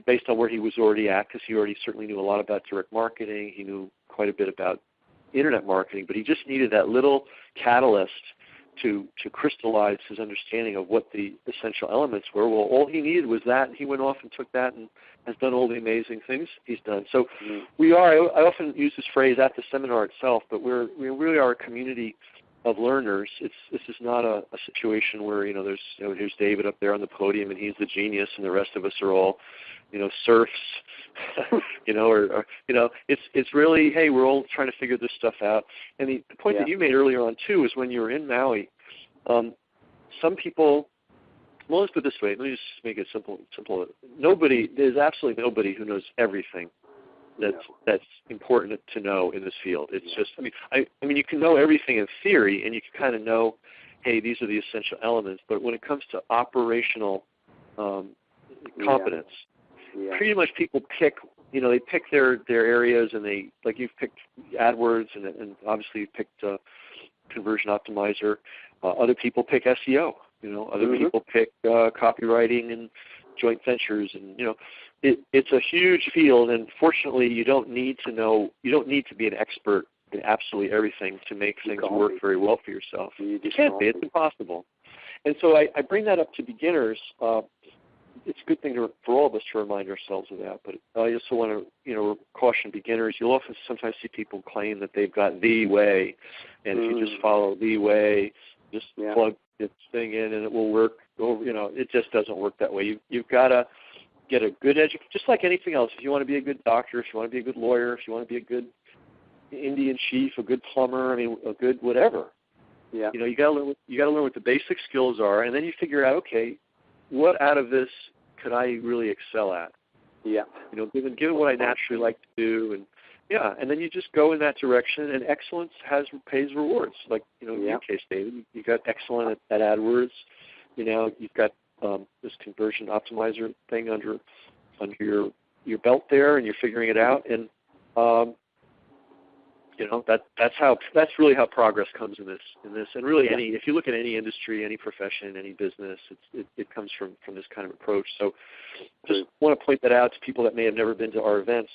based on where he was already at, because he already certainly knew a lot about direct marketing. He knew quite a bit about internet marketing, but he just needed that little catalyst to crystallize his understanding of what the essential elements were. Well, all he needed was that, and he went off and took that and has done all the amazing things he's done. So I often use this phrase at the seminar itself, but we really are a community of learners. This is not a situation where here's David up there on the podium and he's the genius and the rest of us are all serfs, it's really, hey, we're all trying to figure this stuff out. And the point that you made earlier on too is when you were in Maui, some people. Well, let's put it this way. Let me just make it simple. There's absolutely nobody who knows everything that's important to know in this field. It's just, I mean, you can know everything in theory, and you can kind of know, hey, these are the essential elements. But when it comes to operational competence, pretty much people pick, they pick their areas, and they, like you've picked AdWords, and obviously you've picked Conversion Optimizer. Other people pick SEO. Other people pick copywriting and joint ventures, and it's a huge field. And fortunately, you don't need to be an expert in absolutely everything to make things work very well for yourself. You can't be; it's impossible. And so I bring that up to beginners. It's a good thing for all of us to remind ourselves of that. But I also want to caution beginners. You'll often sometimes see people claim that they've got the way, and if you just follow the way, just plug this thing in and it will work. It just doesn't work that way. You've got to get a good education, just like anything else. If you want to be a good doctor, if you want to be a good lawyer, if you want to be a good Indian chief, a good plumber, a good whatever. Yeah. You got to learn what the basic skills are, and then you figure out, okay, what out of this could I really excel at? Yeah. Given what I naturally like to do, and then you just go in that direction, and excellence pays rewards. Like, in your case, David, you got excellent at AdWords. You've got this Conversion Optimizer thing under your belt there, and you're figuring it out. And that's really how progress comes in this. And really, if you look at any industry, any profession, any business, it comes from this kind of approach. So, just want to point that out to people that may have never been to our events.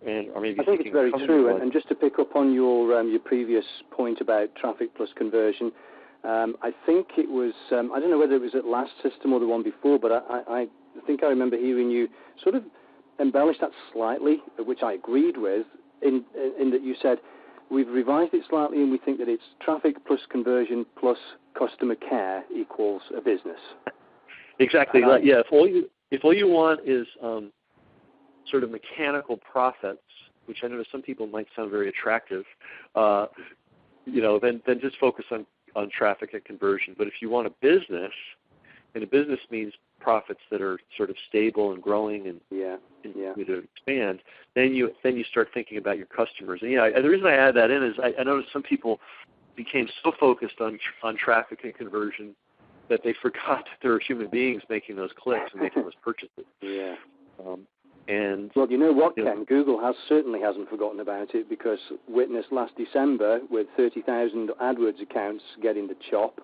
Or maybe I think it's very true. And just to pick up on your previous point about traffic plus conversion, I think it was, I don't know whether it was at last system or the one before, but I think I remember hearing you sort of embellish that slightly, which I agreed with, in that you said, we've revised it slightly and we think that it's traffic plus conversion plus customer care equals a business. Exactly. If all you want is sort of mechanical profits, which I know to some people might sound very attractive, then just focus on traffic and conversion. But if you want a business, and a business means profits that are sort of stable and growing and continue to expand, then you start thinking about your customers. And the reason I add that in is I noticed some people became so focused on traffic and conversion that they forgot that there are human beings making those clicks and making those purchases. Yeah. Well, you know what, Ken? Google certainly hasn't forgotten about it, because witness last December with 30,000 AdWords accounts getting the chop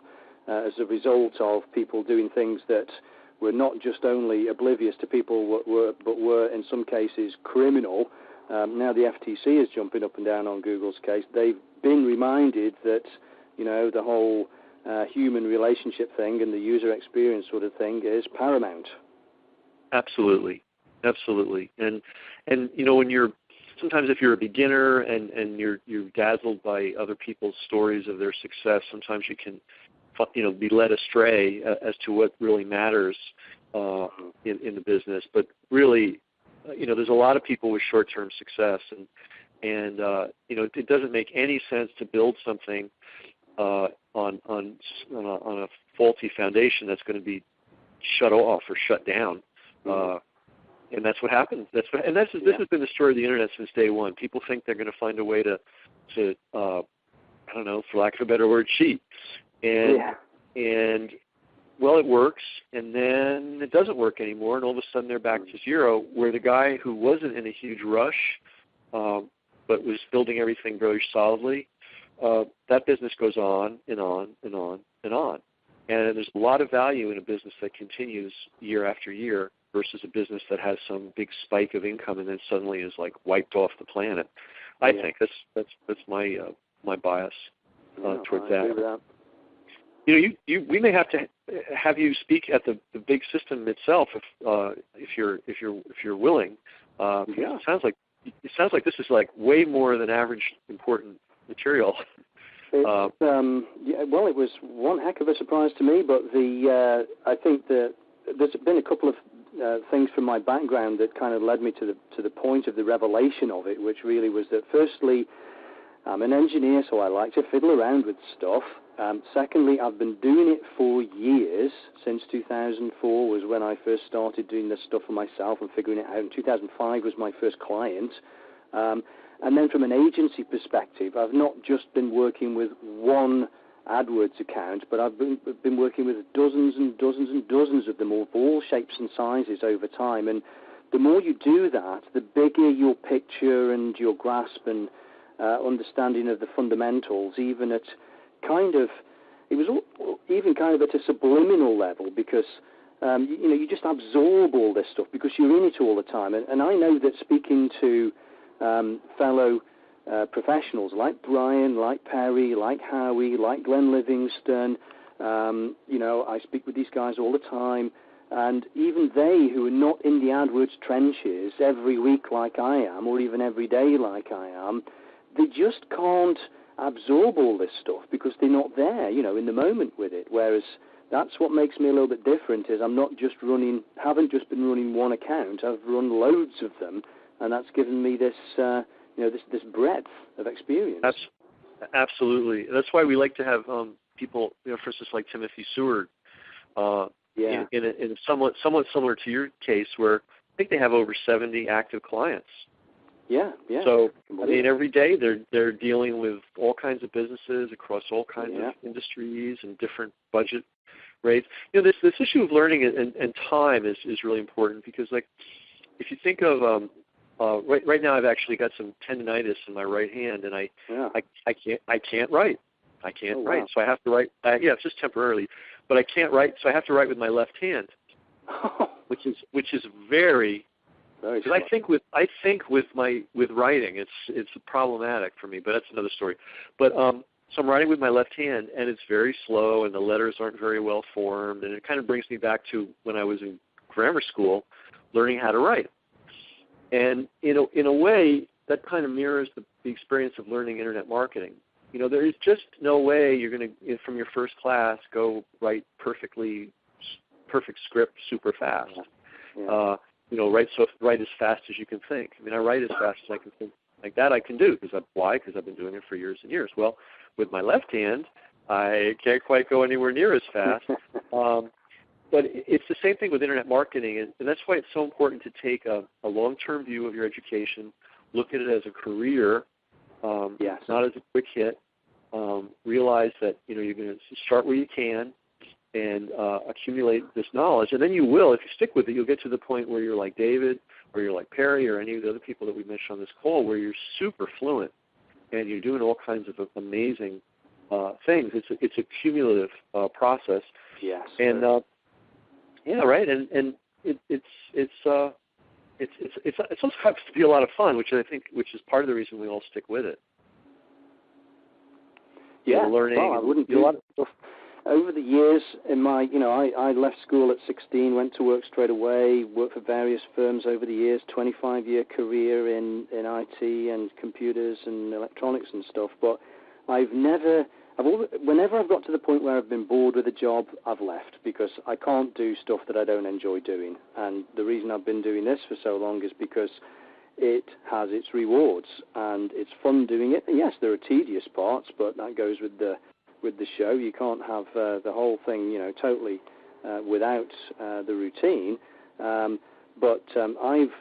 as a result of people doing things that were not just only oblivious to people, but were in some cases criminal. Now the FTC is jumping up and down on Google's case. They've been reminded that the whole human relationship thing and the user experience sort of thing is paramount. Absolutely. And when sometimes if you're a beginner and you're dazzled by other people's stories of their success, sometimes you can be led astray as to what really matters in the business. But really, there's a lot of people with short-term success, and it doesn't make any sense to build something on a faulty foundation that's going to be shut off or shut down. And that's what happens. This has been the story of the internet since day one. People think they're going to find a way to I don't know, for lack of a better word, cheat. And well, it works, and then it doesn't work anymore, and all of a sudden they're back to zero, where the guy who wasn't in a huge rush but was building everything very solidly, that business goes on and on and on and on. And there's a lot of value in a business that continues year after year versus a business that has some big spike of income and then suddenly is like wiped off the planet. I think that's my bias towards that. We may have to have you speak at the big system itself if you're willing. It sounds like this is like way more than average important material. Well, it was one heck of a surprise to me, but I think that there's been a couple of things from my background that kind of led me to the point of the revelation of it, which really was that firstly, I'm an engineer, so I like to fiddle around with stuff. Secondly, I've been doing it for years. Since 2004 was when I first started doing this stuff for myself and figuring it out. In 2005 was my first client. And then from an agency perspective, I've not just been working with one AdWords account, but I've been working with dozens and dozens and dozens of them, of all shapes and sizes over time. And the more you do that, the bigger your picture and your grasp and understanding of the fundamentals, even at a subliminal level, because you just absorb all this stuff because you're in it all the time. And I know that speaking to fellow professionals like Brian, like Perry, like Howie, like Glenn Livingston, I speak with these guys all the time, and even they who are not in the AdWords trenches every week like I am, or even every day like I am, they just can't absorb all this stuff because they're not there, in the moment with it. Whereas that's what makes me a little bit different, is I'm not just haven't just been running one account, I've run loads of them, and that's given me this, this breadth of experience. Absolutely. That's why we like to have people, for instance, like Timothy Seward, in a somewhat similar to your case, where I think they have over 70 active clients. Yeah. So, every day they're dealing with all kinds of businesses across all kinds of industries and different budget rates. This issue of learning and time is really important, because, like, if you think of right now, I've actually got some tendinitis in my right hand, and I can't write. So I have to write. It's just temporarily, but I can't write. So I have to write with my left hand, which is very. Because I think with writing, it's problematic for me, but that's another story. But so I'm writing with my left hand, and it's very slow, and the letters aren't very well formed, and it kind of brings me back to when I was in grammar school, learning how to write. And in a way, that kind of mirrors the experience of learning internet marketing. There is just no way you're going to, from your first class, go write perfect script super fast. Write as fast as you can think. I write as fast as I can think. Like that I can do. Why? Because I've been doing it for years and years. Well, with my left hand, I can't quite go anywhere near as fast. But it's the same thing with internet marketing, and that's why it's so important to take a long-term view of your education, look at it as a career, not as a quick hit. Realize that you're going to start where you can and accumulate this knowledge, and then you will, if you stick with it, you'll get to the point where you're like David, or you're like Perry, or any of the other people that we mentioned on this call, where you're super fluent and you're doing all kinds of amazing things. It's a cumulative process. Yes. And right. And it's also happens to be a lot of fun, which is part of the reason we all stick with it. Yeah. Learning. Well, I wouldn't do a lot of stuff. Over the years, I left school at 16, went to work straight away, worked for various firms over the years, 25-year career in IT and computers and electronics and stuff. But I've never whenever I've got to the point where I've been bored with a job, I've left, because I can't do stuff that I don't enjoy doing. And the reason I've been doing this for so long is because it has its rewards, and it's fun doing it. And yes, there are tedious parts, but that goes with the show. You can't have the whole thing, totally without the routine. But I've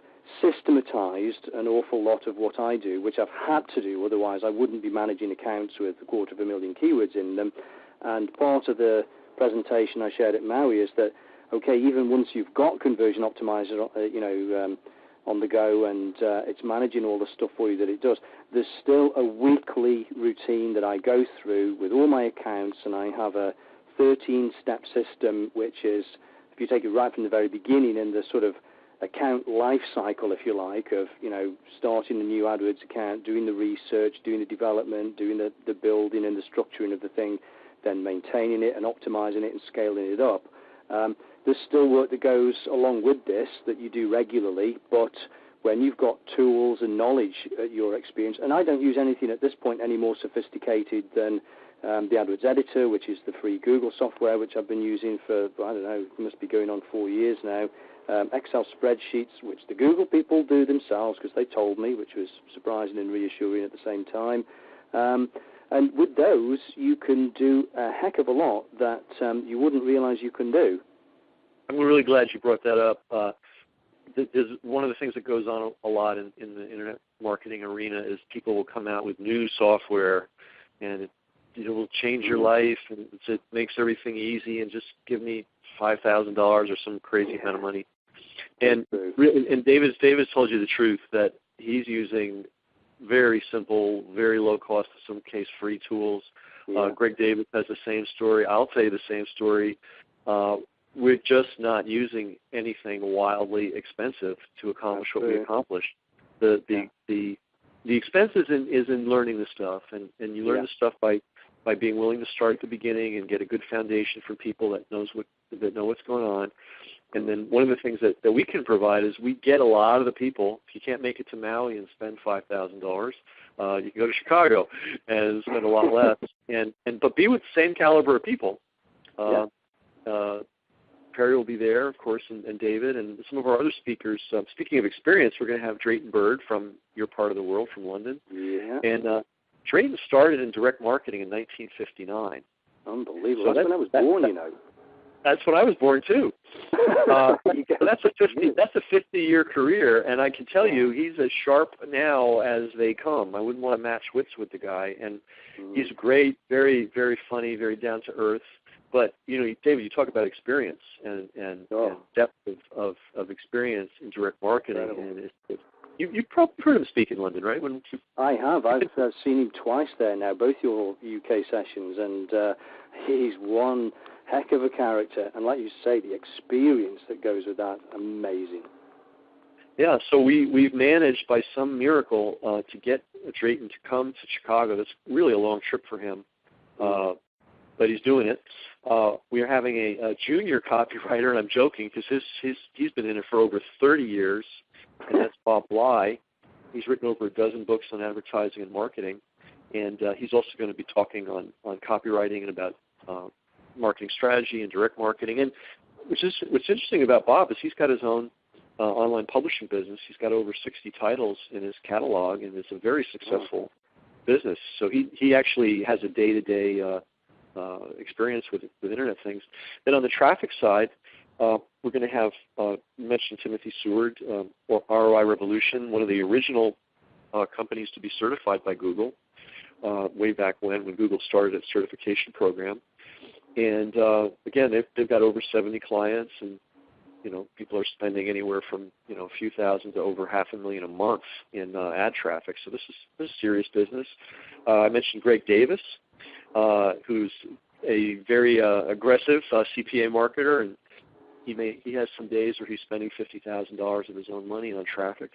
systematized an awful lot of what I do, which I've had to do, otherwise I wouldn't be managing accounts with 250,000 keywords in them. And part of the presentation I shared at Maui is that, okay, even once you've got Conversion Optimizer, on the go, and it's managing all the stuff for you that it does, there's still a weekly routine that I go through with all my accounts, and I have a 13-step system, which is, if you take it right from the very beginning in the sort of account life cycle, if you like, of, starting the new AdWords account, doing the research, doing the development, doing the building and the structuring of the thing, then maintaining it and optimizing it and scaling it up. There's still work that goes along with this that you do regularly, but when you've got tools and knowledge at your experience, and I don't use anything at this point any more sophisticated than the AdWords Editor, which is the free Google software, which I've been using for, I don't know, it must be going on 4 years now. Excel spreadsheets, which the Google people do themselves because they told me, which was surprising and reassuring at the same time. And with those, you can do a heck of a lot that you wouldn't realize you can do. I'm really glad you brought that up. There's one of the things that goes on a lot in the internet marketing arena is people will come out with new software, and it will change your life, and it makes everything easy, and just give me $5,000 or some crazy amount of money. And David's told you the truth, that he's using very simple, very low cost, in some case free tools. Yeah. Greg Davis has the same story. I'll tell you the same story. We're just not using anything wildly expensive to accomplish what we accomplished. The expense is in learning the stuff, and you learn the stuff by being willing to start at the beginning and get a good foundation from people that know what's going on. And then one of the things that we can provide is we get a lot of the people. If you can't make it to Maui and spend $5,000, you can go to Chicago and spend a lot less, but be with the same caliber of people. Perry will be there, of course, and David, and some of our other speakers. Speaking of experience, we're going to have Drayton Bird from your part of the world, from London. Yeah. And Drayton started in direct marketing in 1959. Unbelievable. So that's when I was born, That's when I was born, too. So that's a 50-year career, and I can tell you he's as sharp now as they come. I wouldn't want to match wits with the guy, and he's great, very, very funny, very down-to-earth. But, David, you talk about experience and depth of experience in direct marketing. And you've probably heard him speak in London, right? I have. I've seen him twice there now, both your UK sessions, and he's one heck of a character. And like you say, the experience that goes with that, amazing. Yeah, so we've managed by some miracle to get Drayton to come to Chicago. That's really a long trip for him, but he's doing it. We are having a junior copywriter, and I'm joking because he's been in it for over 30 years, and that's Bob Bly. He's written over a dozen books on advertising and marketing, and he's also going to be talking on copywriting and about marketing strategy and direct marketing. And what's interesting about Bob is he's got his own online publishing business. He's got over 60 titles in his catalog, and it's a very successful business. So he actually has a day-to-day experience with Internet things. Then on the traffic side, we're going to have, you mentioned Timothy Seward, or ROI Revolution, one of the original companies to be certified by Google way back when Google started its certification program. And again, they've got over 70 clients, and people are spending anywhere from a few thousand to over $500,000 a month in ad traffic. So this is serious business. I mentioned Greg Davis, who's a very aggressive CPA marketer, and he has some days where he's spending $50,000 of his own money on traffic,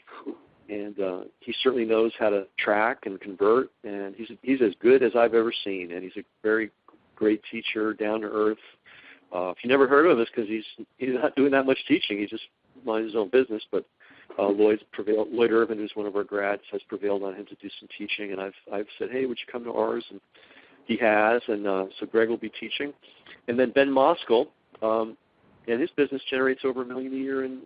and he certainly knows how to track and convert, and he's as good as I've ever seen, and he's a very great teacher, down to earth. If you never heard of him, it's because he's not doing that much teaching. He just minds his own business. But Lloyd Irvin, who's one of our grads, has prevailed on him to do some teaching, and I've said, hey, would you come to ours? And He has, and so Greg will be teaching. And then Ben Moskal, and his business generates over $1 million a year in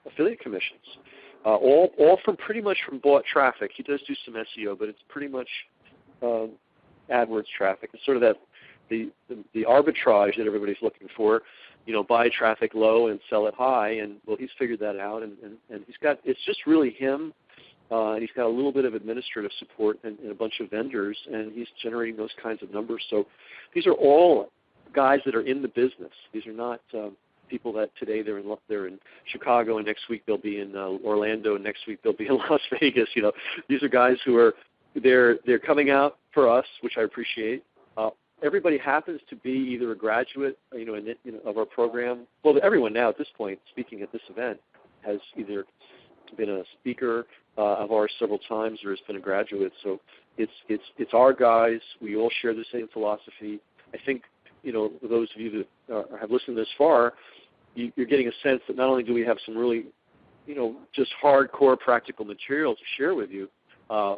affiliate commissions, all pretty much from bought traffic. He does do some SEO, but it's pretty much AdWords traffic. It's sort of that the arbitrage that everybody's looking for. Buy traffic low and sell it high, and well, he's figured that out, and he's got, it's just really him, and he's got a little bit of administrative support and a bunch of vendors, and he's generating those kinds of numbers. So these are all guys that are in the business. These are not people that today they're in Chicago, and next week they'll be in Orlando, and next week they'll be in Las Vegas. These are guys who are they're coming out for us, which I appreciate. Everybody happens to be either a graduate, of our program. Well, everyone now at this point, speaking at this event, has either been a speaker of ours several times or has been a graduate. So it's our guys. We all share the same philosophy. I think those of you that have listened this far, you're getting a sense that not only do we have some really, just hardcore practical material to share with you,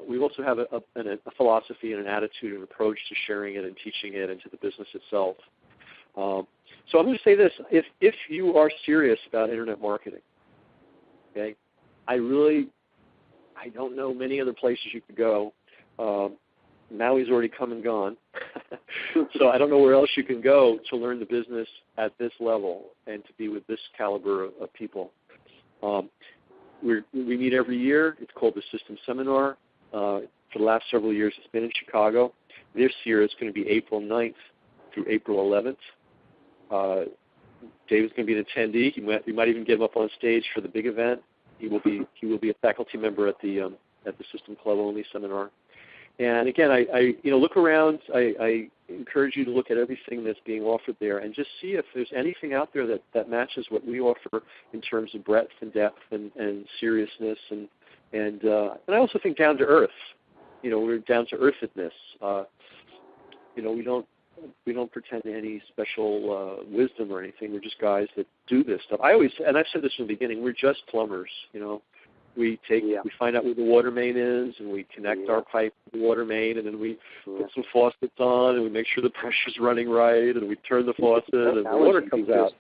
we also have a philosophy and an attitude and approach to sharing it and teaching it and to the business itself. So I'm going to say this: if you are serious about internet marketing, okay, I don't know many other places you could go. Maui's already come and gone, so I don't know where else you can go to learn the business at this level and to be with this caliber of people. We meet every year. It's called the System Seminar. For the last several years, it's been in Chicago. This year, it's going to be April 9th through April 11th. David's going to be an attendee. We might even get him up on stage for the big event. He will be a faculty member at the System Club only seminar. And again, I look around. I encourage you to look at everything that's being offered there and just see if there's anything out there that matches what we offer in terms of breadth and depth and seriousness and I also think down to earth. We're down to earthedness. We don't pretend to any special wisdom or anything. We're just guys that do this stuff. And I've said this from the beginning, we're just plumbers. We find out where the water main is, and we connect our pipe to the water main, and then we put some faucets on, and we make sure the pressure's running right, and we turn the faucet, and the water comes out.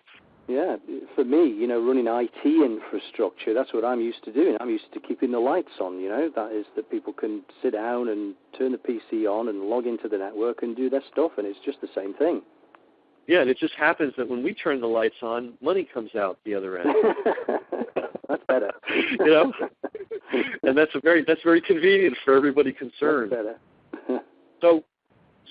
Yeah, for me, running IT infrastructure, that's what I'm used to doing. I'm used to keeping the lights on, That is that people can sit down and turn the PC on and log into the network and do their stuff, and it's just the same thing. Yeah, and it just happens that when we turn the lights on, money comes out the other end. That's better. And that's very convenient for everybody concerned. That's better.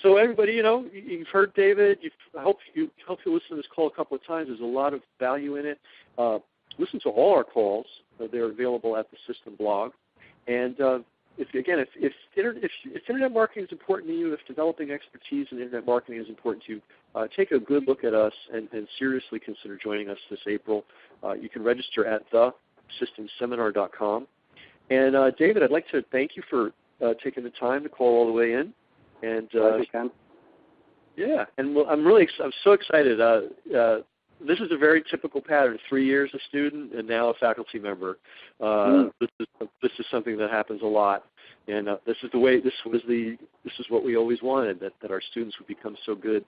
So everybody, you've heard David. I hope you listen to this call a couple of times. There's a lot of value in it. Listen to all our calls. They're available at the System blog. And if internet marketing is important to you, if developing expertise in internet marketing is important to you, take a good look at us and seriously consider joining us this April. You can register at thesystemseminar.com. And David, I'd like to thank you for taking the time to call all the way in. And yeah, and I'm so excited. This is a very typical pattern: 3 years a student and now a faculty member. This is something that happens a lot, and this is the way. This is what we always wanted, that our students would become so good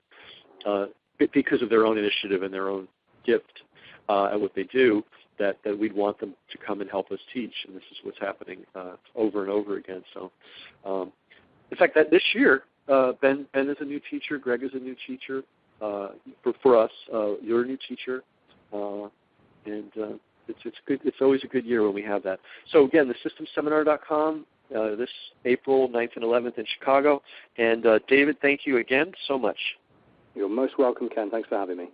because of their own initiative and their own gift at what they do. That we'd want them to come and help us teach, and this is what's happening over and over again. So. In fact, that this year, Ben is a new teacher. Greg is a new teacher. For us, you're a new teacher, and it's good. It's always a good year when we have that. So again, thesystemseminar.com this April 9th and 11th in Chicago. And David, thank you again so much. You're most welcome, Ken. Thanks for having me.